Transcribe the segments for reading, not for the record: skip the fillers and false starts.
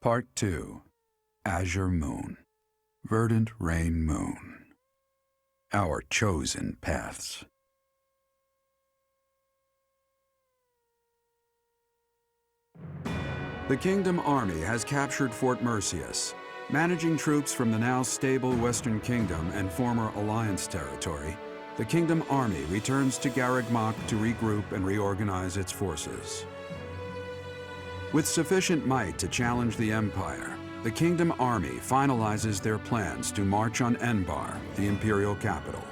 Part 2. Azure Moon. Verdant Rain Moon. Our chosen paths. The Kingdom Army has captured Fort Mercius. Managing troops from the now stable Western Kingdom and former Alliance territory, the Kingdom Army returns to Garreg Mach to regroup and reorganize its forces. With sufficient might to challenge the Empire, the Kingdom Army finalizes their plans to march on Enbar, the Imperial capital.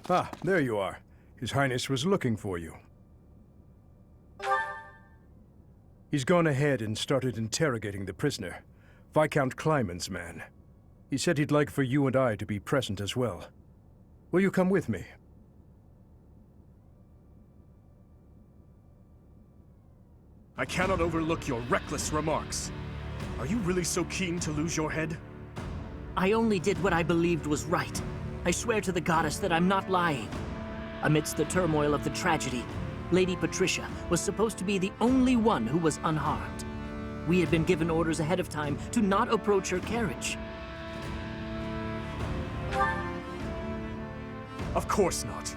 Ah, there you are. His Highness was looking for you. He's gone ahead and started interrogating the prisoner, Viscount Kleiman's man. He said he'd like for you and I to be present as well. Will you come with me? I cannot overlook your reckless remarks. Are you really so keen to lose your head? I only did what I believed was right. I swear to the goddess that I'm not lying. Amidst the turmoil of the tragedy, Lady Patricia was supposed to be the only one who was unharmed. We had been given orders ahead of time to not approach her carriage. Of course not.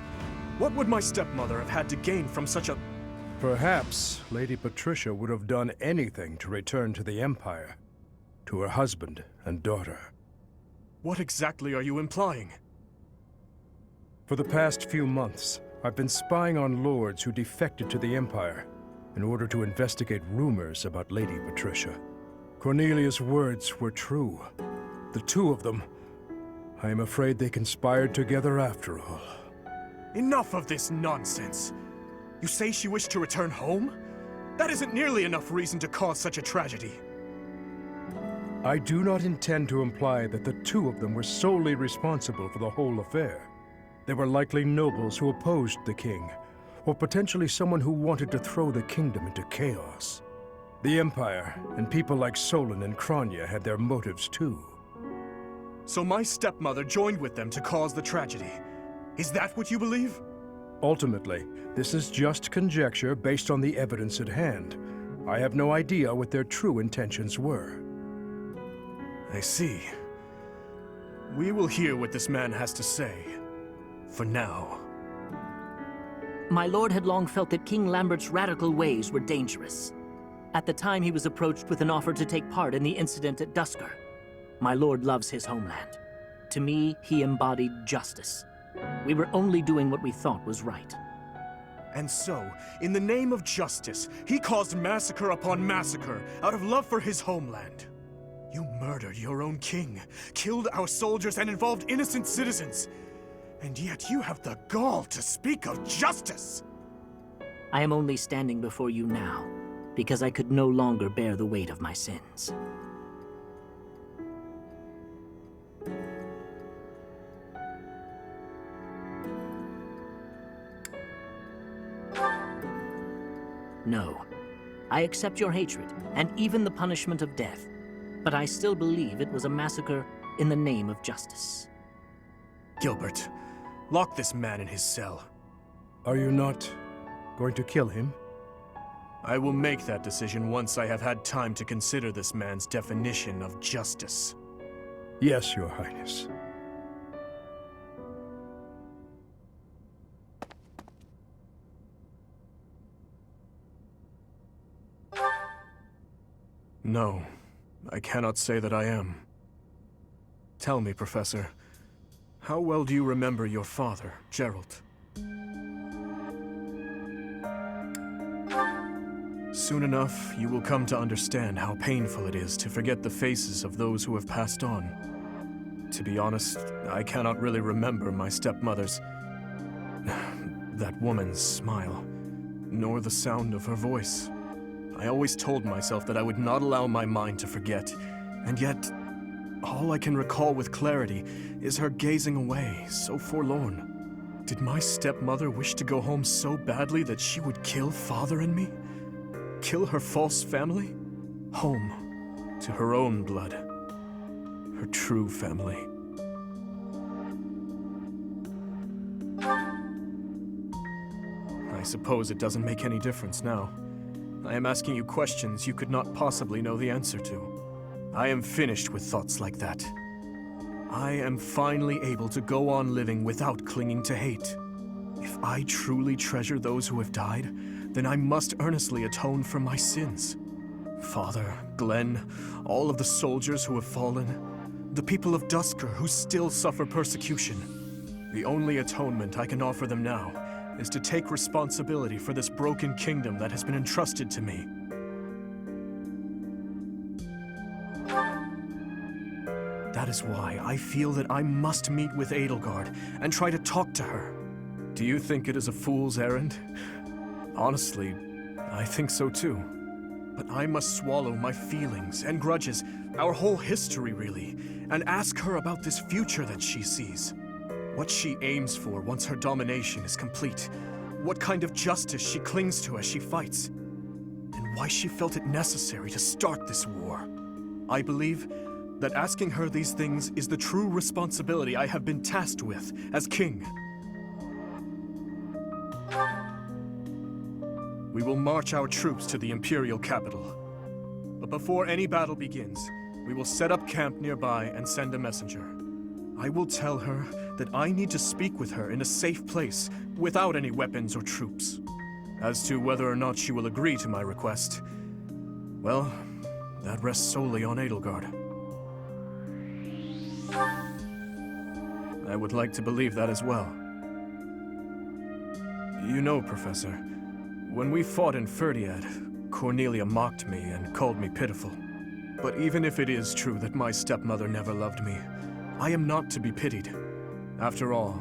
What would my stepmother have had to gain from such a... Perhaps Lady Patricia would have done anything to return to the Empire, to her husband and daughter. What exactly are you implying? For the past few months, I've been spying on lords who defected to the Empire in order to investigate rumors about Lady Patricia. Cornelia's words were true. The two of them, I am afraid they conspired together after all. Enough of this nonsense. You say she wished to return home? That isn't nearly enough reason to cause such a tragedy. I do not intend to imply that the two of them were solely responsible for the whole affair. They were likely nobles who opposed the king, or potentially someone who wanted to throw the kingdom into chaos. The Empire and people like Solon and Kranya had their motives too. So my stepmother joined with them to cause the tragedy. Is that what you believe? Ultimately, this is just conjecture based on the evidence at hand. I have no idea what their true intentions were. I see. We will hear what this man has to say. For now. My lord had long felt that King Lambert's radical ways were dangerous. At the time, he was approached with an offer to take part in the incident at Dusker. My lord loves his homeland. To me, he embodied justice. We were only doing what we thought was right. And so, in the name of justice, he caused massacre upon massacre out of love for his homeland. You murdered your own king, killed our soldiers, and involved innocent citizens. And yet you have the gall to speak of justice! I am only standing before you now because I could no longer bear the weight of my sins. No, I accept your hatred and even the punishment of death, but I still believe it was a massacre in the name of justice. Gilbert, lock this man in his cell. Are you not going to kill him? I will make that decision once I have had time to consider this man's definition of justice. Yes, Your Highness. No, I cannot say that I am. Tell me, Professor, how well do you remember your father, Gerald? Soon enough, you will come to understand how painful it is to forget the faces of those who have passed on. To be honest, I cannot really remember my stepmother's... that woman's smile, nor the sound of her voice. I always told myself that I would not allow my mind to forget, and yet, all I can recall with clarity is her gazing away, so forlorn. Did my stepmother wish to go home so badly that she would kill Father and me? Kill her false family? Home, to her own blood. Her true family. suppose it doesn't make any difference now. I am asking you questions you could not possibly know the answer to. I am finished with thoughts like that. I am finally able to go on living without clinging to hate. If I truly treasure those who have died, then I must earnestly atone for my sins. Father, Glenn, all of the soldiers who have fallen, the people of Duscur who still suffer persecution. The only atonement I can offer them now is to take responsibility for this broken kingdom that has been entrusted to me. That is why I feel that I must meet with Edelgard and try to talk to her. Do you think it is a fool's errand? Honestly, I think so too. But I must swallow my feelings and grudges, our whole history really, and ask her about this future that she sees. What she aims for once her domination is complete. What kind of justice she clings to as she fights. And why she felt it necessary to start this war. I believe that asking her these things is the true responsibility I have been tasked with as king. We will march our troops to the Imperial capital. But before any battle begins, we will set up camp nearby and send a messenger. I will tell her that I need to speak with her in a safe place, without any weapons or troops. As to whether or not she will agree to my request, well, that rests solely on Edelgard. I would like to believe that as well. You know, Professor, when we fought in Ferdiad, Cornelia mocked me and called me pitiful. But even if it is true that my stepmother never loved me, I am not to be pitied. After all,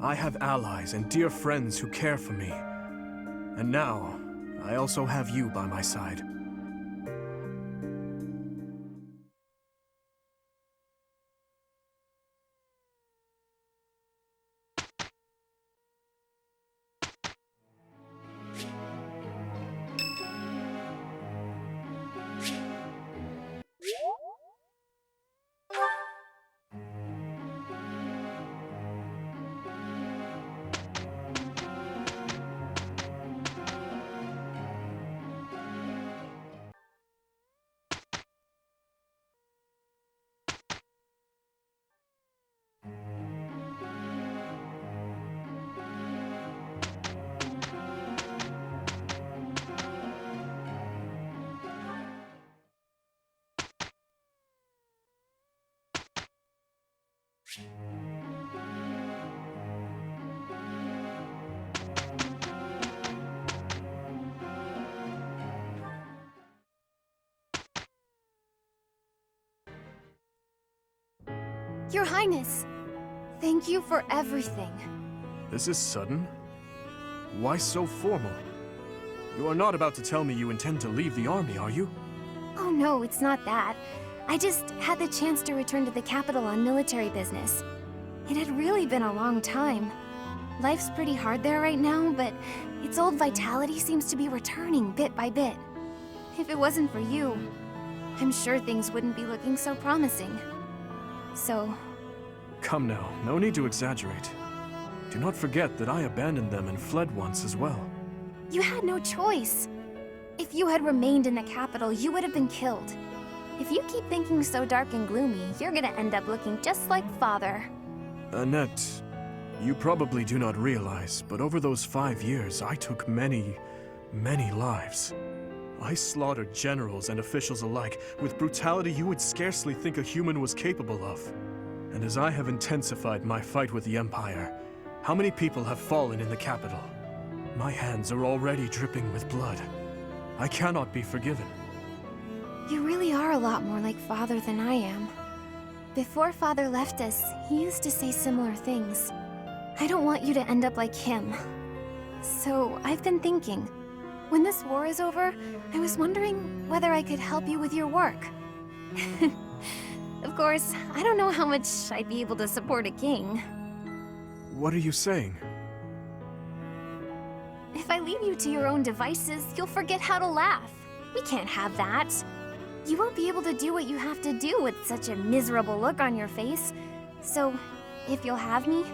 I have allies and dear friends who care for me. And now, I also have you by my side. Your Highness, thank you for everything. This is sudden. Why so formal? You are not about to tell me you intend to leave the army, are you? Oh no, it's not that. I just had the chance to return to the capital on military business. It had really been a long time. Life's pretty hard there right now, but its old vitality seems to be returning bit by bit. If it wasn't for you, I'm sure things wouldn't be looking so promising. So... Come now, no need to exaggerate. Do not forget that I abandoned them and fled once as well. You had no choice. If you had remained in the capital, you would have been killed. If you keep thinking so dark and gloomy, you're gonna end up looking just like Father. Annette, you probably do not realize, but over those 5 years, I took many, many lives. I slaughtered generals and officials alike with brutality you would scarcely think a human was capable of. And as I have intensified my fight with the Empire, how many people have fallen in the capital? My hands are already dripping with blood. I cannot be forgiven. You really are a lot more like Father than I am. Before Father left us, he used to say similar things. I don't want you to end up like him. So I've been thinking, when this war is over, I was wondering whether I could help you with your work. Of course, I don't know how much I'd be able to support a king. What are you saying? If I leave you to your own devices, you'll forget how to laugh. We can't have that. You won't be able to do what you have to do with such a miserable look on your face. So, if you'll have me,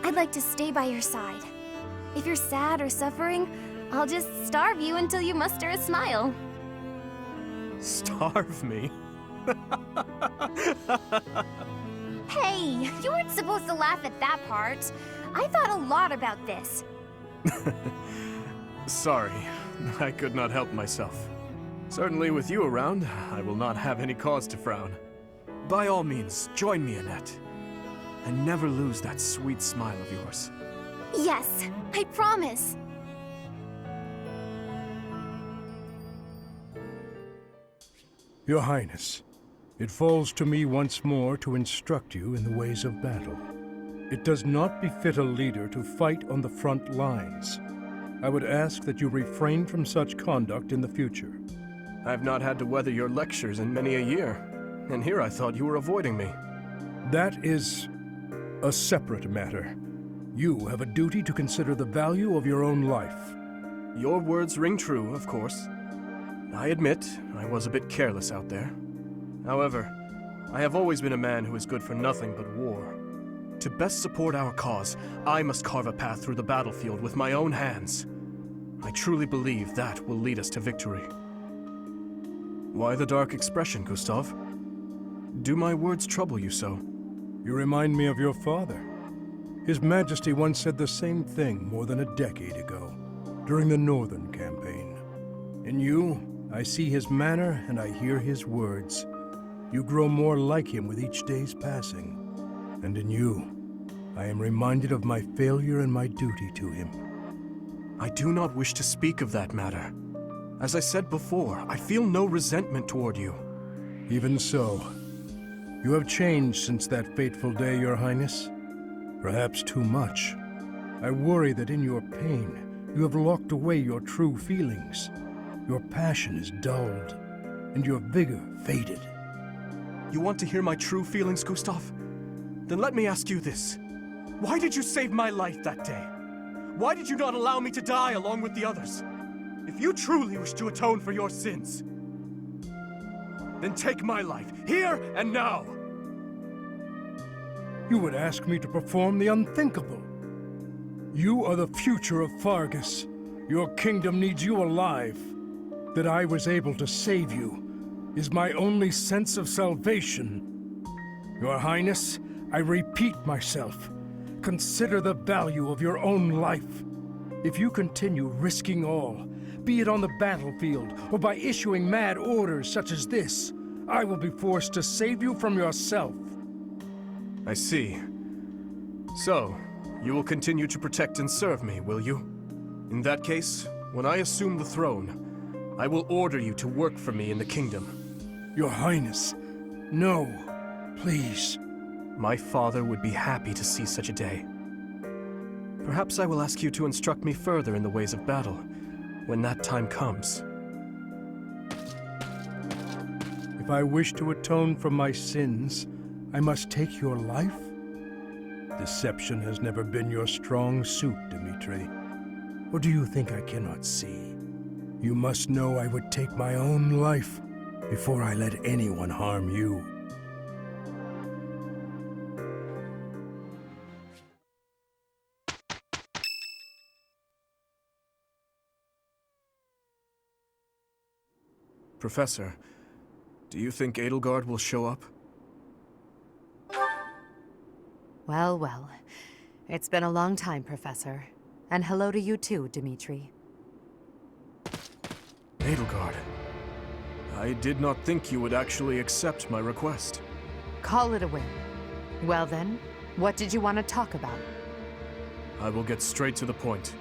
I'd like to stay by your side. If you're sad or suffering, I'll just starve you until you muster a smile. Starve me? Hey, you weren't supposed to laugh at that part. I thought a lot about this. Sorry, I could not help myself. Certainly with you around, I will not have any cause to frown. By all means, join me, Annette. And never lose that sweet smile of yours. Yes, I promise. Your Highness, it falls to me once more to instruct you in the ways of battle. It does not befit a leader to fight on the front lines. I would ask that you refrain from such conduct in the future. I have not had to weather your lectures in many a year, and here I thought you were avoiding me. That is a separate matter. You have a duty to consider the value of your own life. Your words ring true, of course. I admit, I was a bit careless out there. However, I have always been a man who is good for nothing but war. To best support our cause, I must carve a path through the battlefield with my own hands. I truly believe that will lead us to victory. Why the dark expression, Gustav? Do my words trouble you so? You remind me of your father. His Majesty once said the same thing more than a decade ago, during the Northern Campaign. In you, I see his manner and I hear his words. You grow more like him with each day's passing. And in you, I am reminded of my failure and my duty to him. I do not wish to speak of that matter. As I said before, I feel no resentment toward you. Even so, you have changed since that fateful day, Your Highness. Perhaps too much. I worry that in your pain, you have locked away your true feelings. Your passion is dulled, and your vigor faded. You want to hear my true feelings, Gustav? Then let me ask you this. Why did you save my life that day? Why did you not allow me to die along with the others? If you truly wish to atone for your sins, then take my life, here and now! You would ask me to perform the unthinkable. You are the future of Fargus. Your kingdom needs you alive. That I was able to save you is my only sense of salvation. Your Highness, I repeat myself. Consider the value of your own life. If you continue risking all, be it on the battlefield or by issuing mad orders such as this, I will be forced to save you from yourself. I see. So, you will continue to protect and serve me, will you? In that case, when I assume the throne, I will order you to work for me in the kingdom. Your Highness, no, please. My father would be happy to see such a day. Perhaps I will ask you to instruct me further in the ways of battle, when that time comes. If I wish to atone for my sins, I must take your life? Deception has never been your strong suit, Dmitri. Or do you think I cannot see? You must know I would take my own life before I let anyone harm you. Professor, do you think Edelgard will show up? Well, well. It's been a long time, Professor. And hello to you too, Dmitri. Edelgard. I did not think you would actually accept my request. Call it a win. Well then, what did you want to talk about? I will get straight to the point.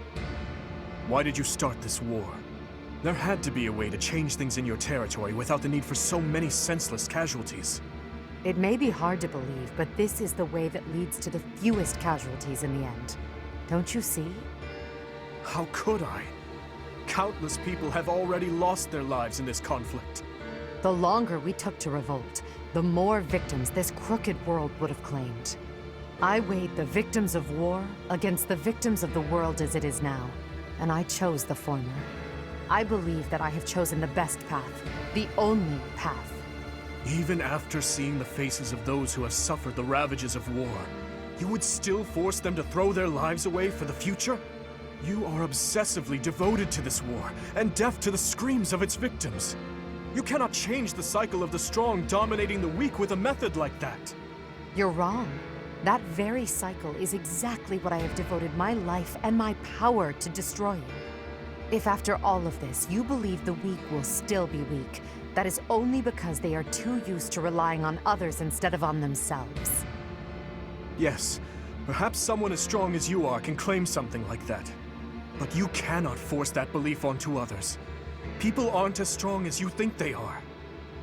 Why did you start this war? There had to be a way to change things in your territory without the need for so many senseless casualties. It may be hard to believe, but this is the way that leads to the fewest casualties in the end. Don't you see? How could I? Countless people have already lost their lives in this conflict. The longer we took to revolt, the more victims this crooked world would have claimed. I weighed the victims of war against the victims of the world as it is now, and I chose the former. I believe that I have chosen the best path, the only path. Even after seeing the faces of those who have suffered the ravages of war, you would still force them to throw their lives away for the future? You are obsessively devoted to this war, and deaf to the screams of its victims. You cannot change the cycle of the strong dominating the weak with a method like that. You're wrong. That very cycle is exactly what I have devoted my life and my power to destroying. If after all of this, you believe the weak will still be weak, that is only because they are too used to relying on others instead of on themselves. Yes, perhaps someone as strong as you are can claim something like that. But you cannot force that belief onto others. People aren't as strong as you think they are.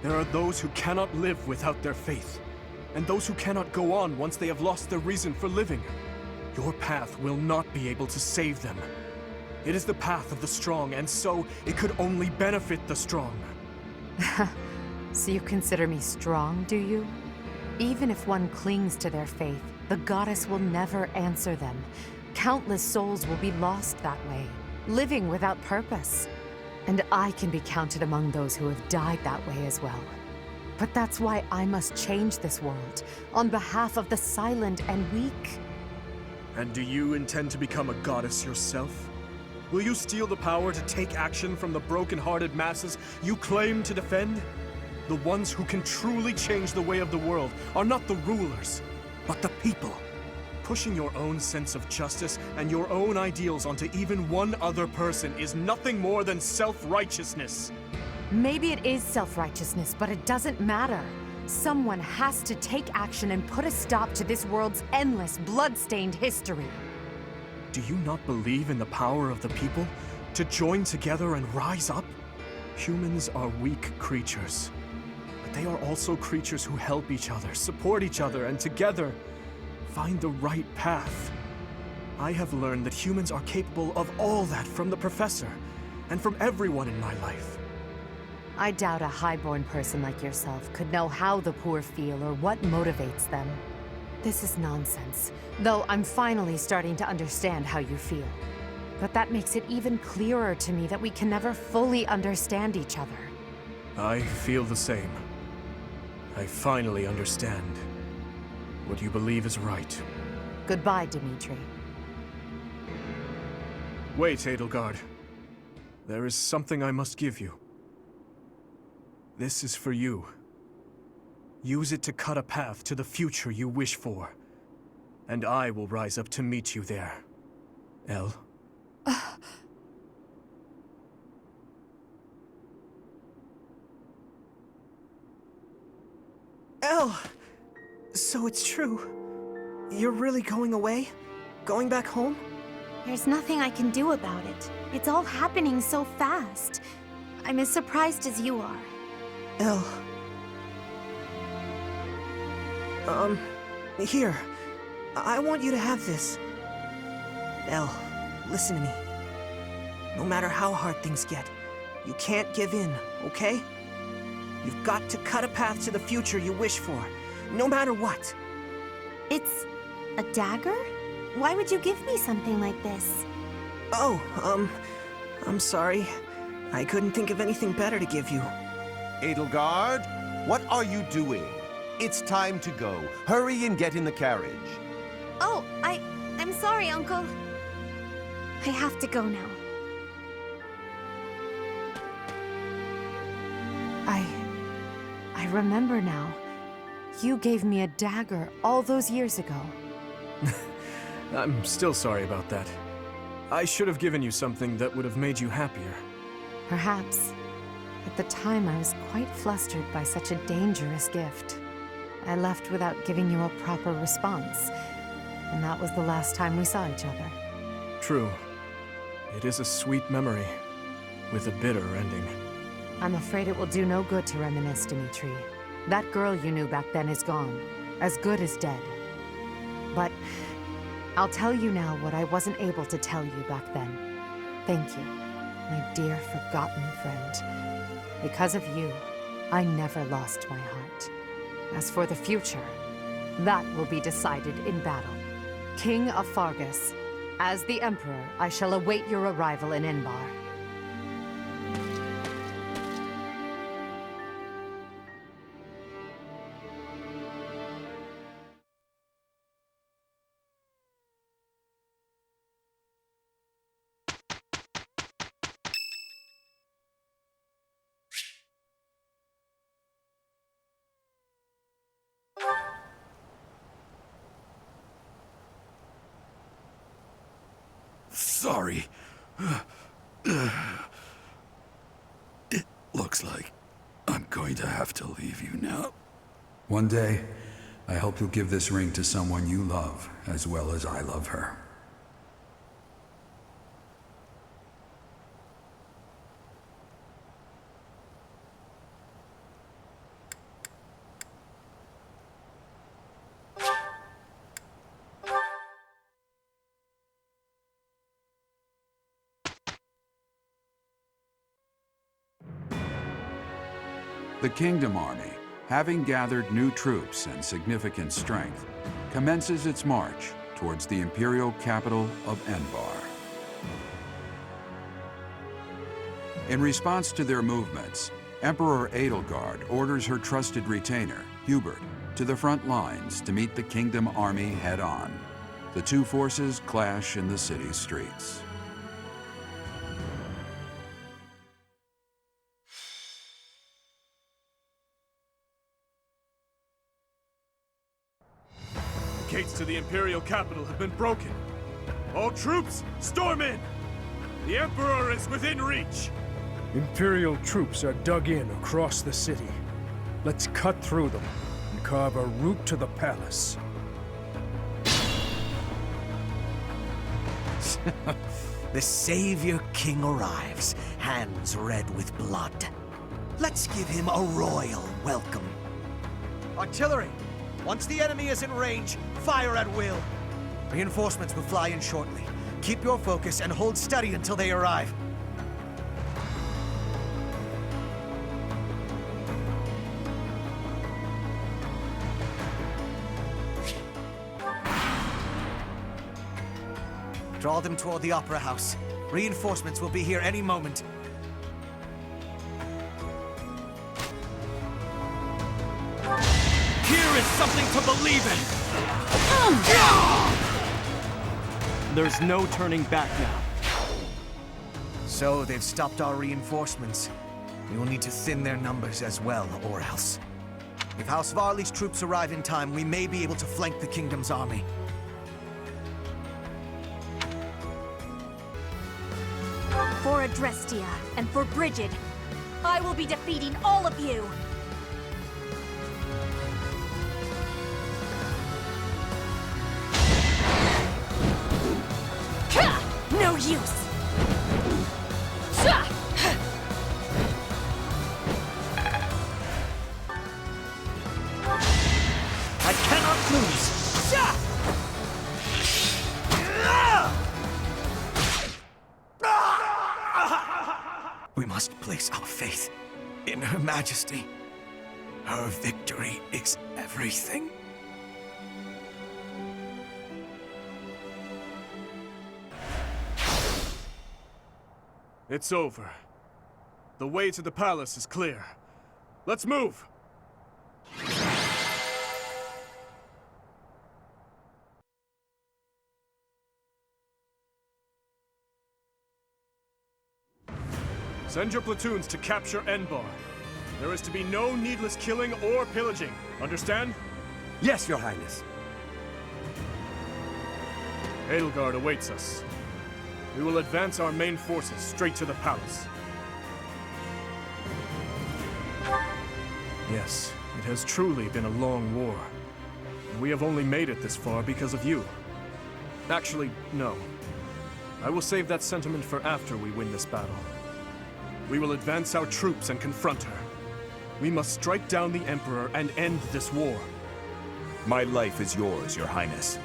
There are those who cannot live without their faith, and those who cannot go on once they have lost their reason for living. Your path will not be able to save them. It is the path of the strong, and so it could only benefit the strong. So you consider me strong, do you? Even if one clings to their faith, the goddess will never answer them. Countless souls will be lost that way, living without purpose. And I can be counted among those who have died that way as well. But that's why I must change this world, on behalf of the silent and weak. And do you intend to become a goddess yourself? Will you steal the power to take action from the broken-hearted masses you claim to defend? The ones who can truly change the way of the world are not the rulers, but the people. Pushing your own sense of justice and your own ideals onto even one other person is nothing more than self-righteousness. Maybe it is self-righteousness, but it doesn't matter. Someone has to take action and put a stop to this world's endless, blood-stained history. Do you not believe in the power of the people to join together and rise up? Humans are weak creatures, but they are also creatures who help each other, support each other, and together find the right path. I have learned that humans are capable of all that from the professor, and from everyone in my life. I doubt a highborn person like yourself could know how the poor feel or what motivates them. This is nonsense, though I'm finally starting to understand how you feel. But that makes it even clearer to me that we can never fully understand each other. I feel the same. I finally understand. What you believe is right. Goodbye, Dimitri. Wait, Edelgard. There is something I must give you. This is for you. Use it to cut a path to the future you wish for. And I will rise up to meet you there. Elle? Elle! So it's true. You're really going away? Going back home? There's nothing I can do about it. It's all happening so fast. I'm as surprised as you are. Elle. Here. I want you to have this. Elle, listen to me. No matter how hard things get, you can't give in, okay? You've got to cut a path to the future you wish for, no matter what. It's a dagger? Why would you give me something like this? Oh, I'm sorry. I couldn't think of anything better to give you. Edelgard, what are you doing? It's time to go. Hurry and get in the carriage. Oh, I'm sorry, Uncle. I have to go now. I remember now. You gave me a dagger all those years ago. I'm still sorry about that. I should have given you something that would have made you happier. Perhaps. At the time, I was quite flustered by such a dangerous gift. I left without giving you a proper response. And that was the last time we saw each other. True. It is a sweet memory, with a bitter ending. I'm afraid it will do no good to reminisce, Dimitri. That girl you knew back then is gone. As good as dead. But I'll tell you now what I wasn't able to tell you back then. Thank you, my dear forgotten friend. Because of you, I never lost my heart. As for the future, that will be decided in battle. King of Fargus, as the Emperor, I shall await your arrival in Inbar. sorry. It looks like I'm going to have to leave you now. One day, I hope you'll give this ring to someone you love as well as I love her. The Kingdom Army, having gathered new troops and significant strength, commences its march towards the imperial capital of Enbar. In response to their movements, Emperor Edelgard orders her trusted retainer, Hubert, to the front lines to meet the Kingdom Army head-on. The two forces clash in the city's streets. The gates to the Imperial capital have been broken. All troops, storm in! The Emperor is within reach! Imperial troops are dug in across the city. Let's cut through them and carve a route to the palace. The Savior King arrives, hands red with blood. Let's give him a royal welcome. Artillery! Once the enemy is in range, fire at will. Reinforcements will fly in shortly. Keep your focus and hold steady until they arrive. Draw them toward the Opera House. Reinforcements will be here any moment. Here is something to believe in! There's no turning back now. So they've stopped our reinforcements. We will need to thin their numbers as well, or else. If House Varley's troops arrive in time, we may be able to flank the Kingdom's army. For Adrestia and for Brigid, I will be defeating all of you! No use! I cannot lose! We must place our faith in Her Majesty. Her victory is everything. It's over. The way to the palace is clear. Let's move! Send your platoons to capture Enbar. There is to be no needless killing or pillaging. Understand? Yes, Your Highness. Edelgard awaits us. We will advance our main forces straight to the palace. Yes, it has truly been a long war. And we have only made it this far because of you. Actually, no. I will save that sentiment for after we win this battle. We will advance our troops and confront her. We must strike down the Emperor and end this war. My life is yours, Your Highness.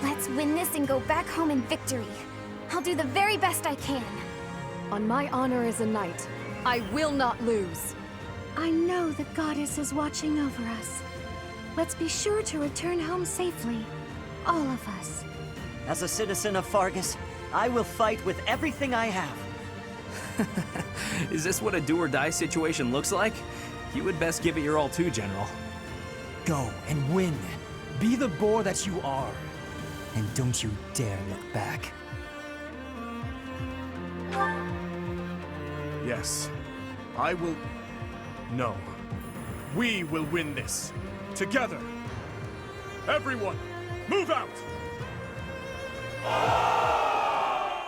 Let's win this and go back home in victory. I'll do the very best I can. On my honor as a knight, I will not lose. I know the goddess is watching over us. Let's be sure to return home safely. All of us. As a citizen of Fargus, I will fight with everything I have. Is this what a do-or-die situation looks like? You would best give it your all too, General. Go and win. Be the boar that you are. And don't you dare look back. Yes, I will... No. We will win this. Together. Everyone, move out!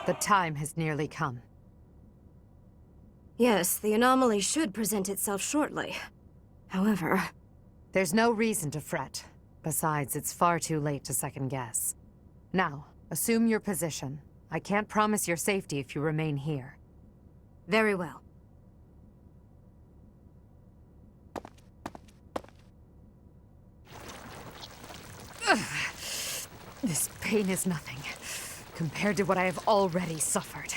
The time has nearly come. Yes, the anomaly should present itself shortly. However... There's no reason to fret. Besides, it's far too late to second guess. Now, assume your position. I can't promise your safety if you remain here. Very well. This pain is nothing, compared to what I have already suffered.